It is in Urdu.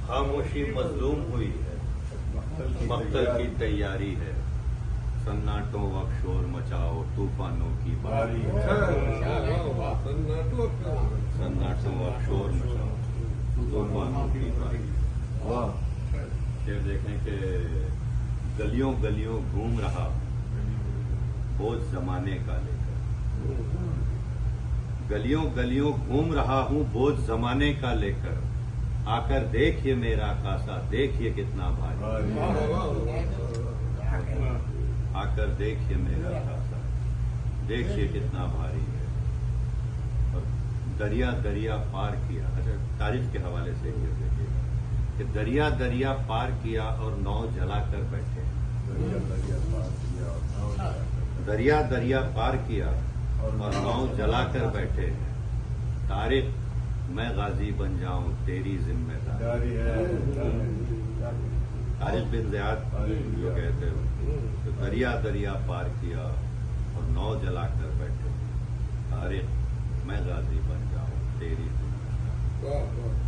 خاموشی مظلوم ہوئی ہے، مقتل کی تیاری ہے، سناٹوں وقت شور مچاؤ طوفانوں کی باری ہے، سناٹوں وقت شور مچاؤ طوفانوں کی باری ہے۔ پھر دیکھیں کہ گلیوں گلیوں گھوم رہا بوجھ زمانے کا لے کر، گلیوں گلیوں گھوم رہا ہوں بوجھ زمانے کا لے کر، آ کر دیکھیے میرا کاسا دیکھیے کتنا بھاری، آ کر دیکھیے میرا کاسا دیکھیے کتنا بھاری ہے۔ اور دریا دریا پار کیا، اچھا تاریخ کے حوالے سے یہ دیکھیے کہ دریا دریا پار کیا اور ناؤ جلا کر بیٹھے، دریا دریا پار کیا اور ناؤ جلا کر بیٹھے، طارق میں غازی بن جاؤں تیری ذمہ داری ہے۔ طارق بن زیاد جو کہتے ہیں کہ دریا دریا پار کیا اور ناؤ جلا کر بیٹھے، طارق میں غازی بن جاؤں تیری ذمہ داری۔